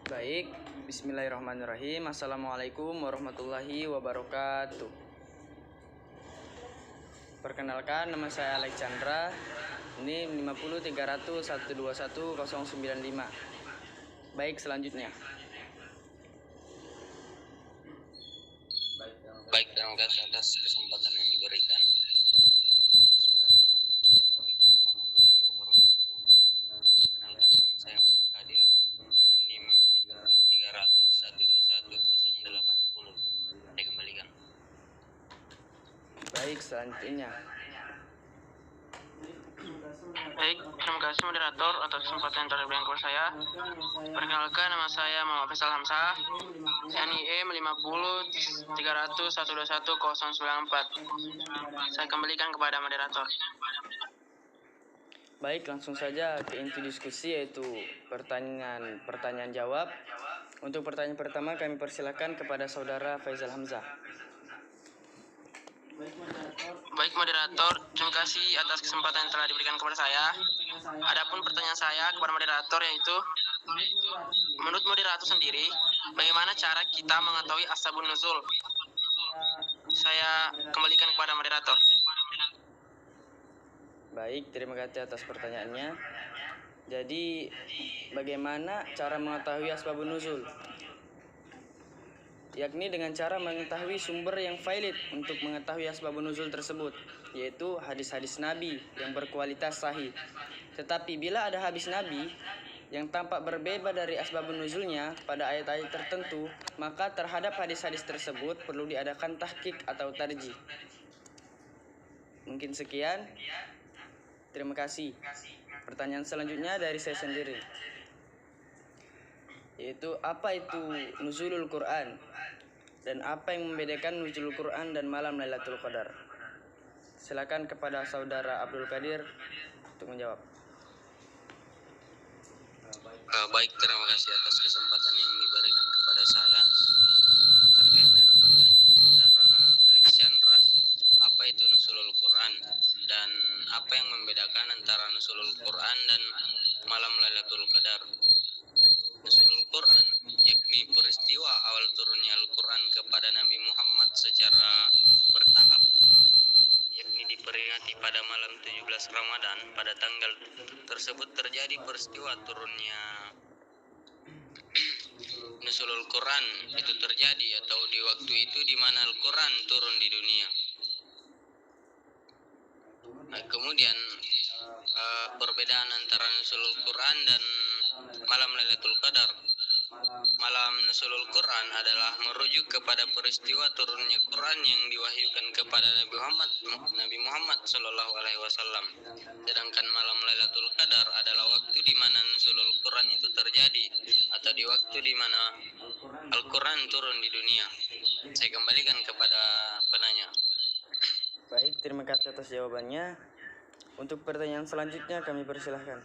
Baik, bismillahirrahmanirrahim. Assalamualaikum warahmatullahi wabarakatuh. Perkenalkan, nama saya Alexandra. Ini 5030121095. Baik, selanjutnya. Baik, terima kasih atas kesempatan yang diberikan. Bismillahirrahmanirrahim. Warahmatullahi wabarakatuh. Perkenalkan, nama saya Abdul Qadir dengan NIM 300121080. Saya kembalikan. Baik, selanjutnya. Baik, terima kasih moderator atas kesempatan yang telah diberikan kepada saya. Perkenalkan, nama saya Muhammad Faisal Hamzah, NIM 5030121094. Saya kembalikan kepada moderator. Baik, langsung saja ke inti diskusi, yaitu pertanyaan jawab. Untuk pertanyaan pertama kami persilakan kepada saudara Faisal Hamzah. Baik moderator, terima kasih atas kesempatan yang telah diberikan kepada saya. Adapun pertanyaan saya kepada moderator yaitu, menurut moderator sendiri, bagaimana cara kita mengetahui asbabun nuzul? Saya kembalikan kepada moderator. Baik, terima kasih atas pertanyaannya. Jadi, bagaimana cara mengetahui asbabun nuzul? Yakni dengan cara mengetahui sumber yang valid untuk mengetahui asbabun nuzul tersebut, yaitu hadis-hadis Nabi yang berkualitas sahih. Tetapi bila ada hadis Nabi yang tampak berbeda dari asbabun nuzulnya pada ayat-ayat tertentu, maka terhadap hadis-hadis tersebut perlu diadakan tahqiq atau tarjih. Mungkin sekian. Terima kasih. Pertanyaan selanjutnya dari saya sendiri, yaitu apa itu nuzulul Quran dan apa yang membedakan nuzulul Quran dan malam Lailatul Qadar. Silakan kepada saudara Abdul Qadir untuk menjawab. Baik, terima kasih atas kesempatan yang diberikan kepada saya. Terkait dengan pertanyaan saudara Alexandra, apa itu nuzulul Quran dan apa yang membedakan antara nuzulul Quran dan malam Lailatul Qadar? Nuzulul Quran yakni peristiwa awal turunnya Al-Quran kepada Nabi Muhammad secara bertahap, yakni diperingati pada malam 17 Ramadan. Pada tanggal tersebut terjadi peristiwa turunnya nuzulul Quran itu terjadi, atau di waktu itu di mana Al-Quran turun di dunia. Nah, kemudian perbedaan antara nuzulul Quran dan malam Lailatul Qadar. Malam nuzulul Quran adalah merujuk kepada peristiwa turunnya Quran yang diwahyukan kepada Nabi Muhammad Shallallahu Alaihi Wasallam. Sedangkan malam Lailatul Qadar adalah waktu di mana nuzulul Quran itu terjadi, atau di waktu di mana Al-Quran turun di dunia. Saya kembalikan kepada penanya. Baik, terima kasih atas jawabannya. Untuk pertanyaan selanjutnya kami persilahkan.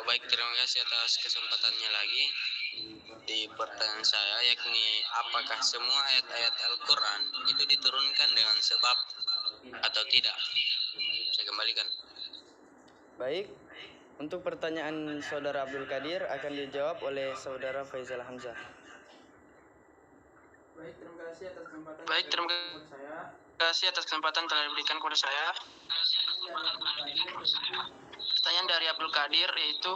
Baik, terima kasih atas kesempatannya lagi. Di pertanyaan saya, yakni apakah semua ayat-ayat Al-Quran itu diturunkan dengan sebab atau tidak? Saya kembalikan. Baik, untuk pertanyaan saudara Abdul Qadir akan dijawab oleh saudara Faisal Hamzah. Baik, terima kasih atas kesempatan telah diberikan kepada saya. Pertanyaan dari Abdul Qadir yaitu,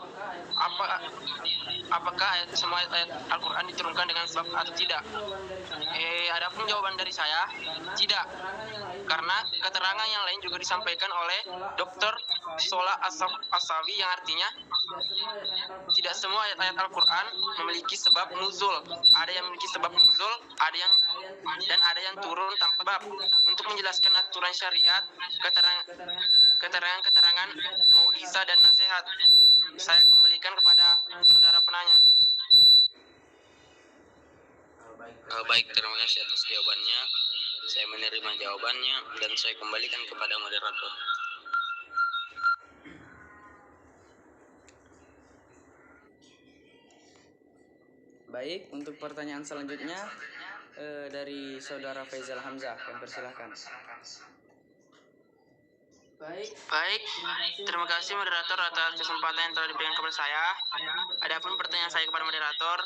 apakah semua ayat Al-Quran diturunkan dengan sebab atau tidak? Adapun jawaban dari saya, tidak. Karena keterangan yang lain juga disampaikan oleh Dr. Sola Asawi, yang artinya tidak semua ayat-ayat Al-Quran memiliki sebab nuzul. Ada yang memiliki sebab nuzul, ada yang turun tanpa bab. Untuk menjelaskan aturan syariat, keterangan maudisa dan nasihat, saya kembalikan kepada saudara penanya. Baik, terima kasih atas jawabannya. Saya menerima jawabannya dan saya kembalikan kepada moderator. Baik, untuk pertanyaan selanjutnya dari saudara Faisal Hamzah, kami persilahkan. Baik, terima kasih moderator atas kesempatan yang telah diberikan kepada saya. Adapun pertanyaan saya kepada moderator,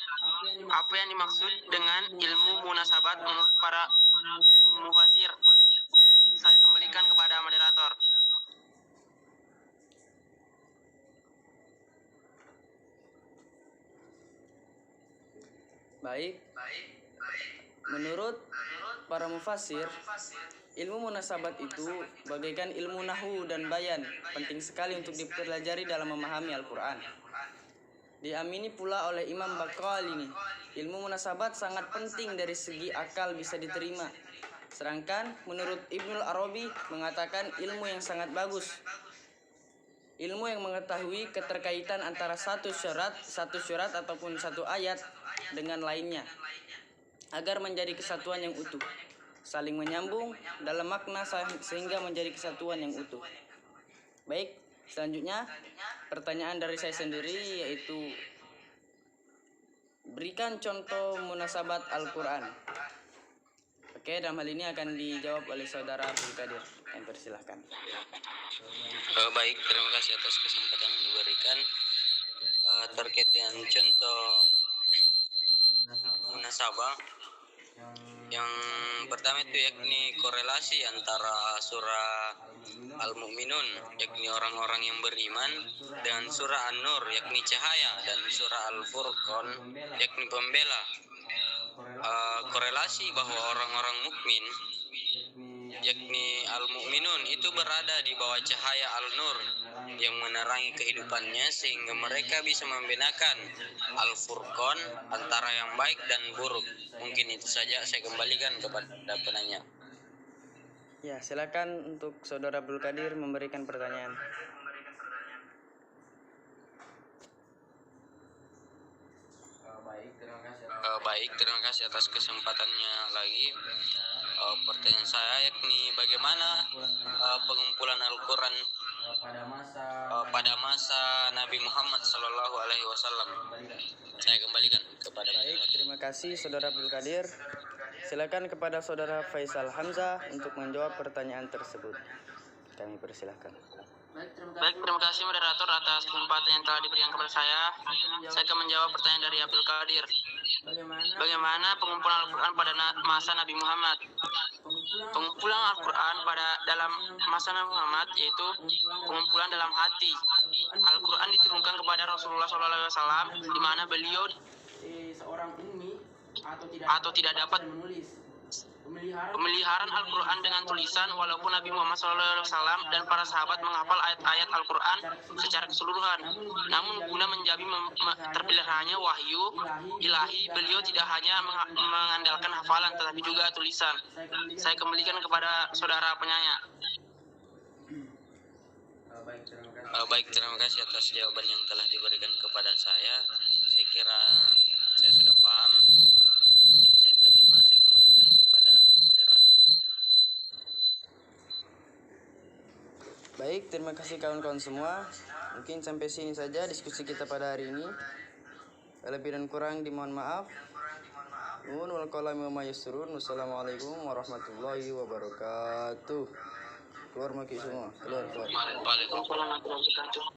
apa yang dimaksud dengan ilmu munasabat menurut para mufasir? Saya kembalikan kepada moderator. Baik, menurut para mufasir, ilmu munasabat itu bagaikan ilmu nahwu dan bayan, penting sekali untuk dipelajari dalam memahami Al-Quran. Diamini pula oleh Imam Baqalini, ilmu munasabat sangat penting dari segi akal bisa diterima. Sedangkan menurut Ibnul Arabi mengatakan ilmu yang sangat bagus, ilmu yang mengetahui keterkaitan antara satu surat ataupun satu ayat dengan lainnya, agar menjadi kesatuan yang utuh, saling menyambung dalam makna sehingga menjadi kesatuan yang utuh. Baik, selanjutnya pertanyaan dari saya sendiri yaitu, berikan contoh munasabat Al-Quran. Oke, dalam hal ini akan dijawab oleh saudara Abdul Qadir. Kami persilahkan. Baik, terima kasih atas kesempatan yang diberikan. Terkait dengan contoh munasabah, yang pertama itu yakni korelasi antara surah Al-Mu'minun yakni orang-orang yang beriman dengan surah An-Nur yakni cahaya dan surah Al-Furqan yakni pembela. Korelasi bahwa orang-orang mukmin yakni Al-Mu'minun itu berada di bawah cahaya Al-Nur yang menerangi kehidupannya sehingga mereka bisa membedakan Al-Furqan antara yang baik dan buruk. Mungkin itu saja, saya kembalikan kepada penanya. Ya, silakan untuk saudara Abdul Qadir memberikan pertanyaan. Baik, terima kasih atas kesempatannya lagi. Pertanyaan saya yakni bagaimana pengumpulan Al-Quran pada masa Nabi Muhammad Sallallahu Alaihi Wasallam. Saya kembalikan kepada. Baik, terima kasih saudara Abdul Qadir. Silakan kepada saudara Faisal Hamzah untuk menjawab pertanyaan tersebut. Kami persilahkan. Baik, terima kasih moderator atas kesempatan yang telah diberikan kepada saya. Saya akan menjawab pertanyaan dari Abdul Qadir. Bagaimana pengumpulan Al-Quran pada masa Nabi Muhammad? Pengumpulan Al-Quran pada dalam masa Nabi Muhammad yaitu pengumpulan dalam hati. Al-Quran diturunkan kepada Rasulullah SAW di mana beliau seorang ummi atau tidak dapat pemeliharaan Al-Quran dengan tulisan, walaupun Nabi Muhammad SAW dan para sahabat menghafal ayat-ayat Al-Quran secara keseluruhan. Namun guna menjamin terpeliharanya wahyu ilahi, beliau tidak hanya mengandalkan hafalan tetapi juga tulisan. Saya kembalikan kepada saudara penanya. Baik, terima kasih atas jawaban yang telah diberikan kepada saya. Saya kira saya sudah paham. Saya terima, saya kembalikan kepada moderator. Baik, terima kasih kawan-kawan semua. Mungkin sampai sini saja diskusi kita pada hari ini. Lebih dan kurang dimohon maaf. Wassalamualaikum warahmatullahi wabarakatuh. Keluar maki semua. Keluar. Waalaikumsalam warahmatullahi wabarakatuh.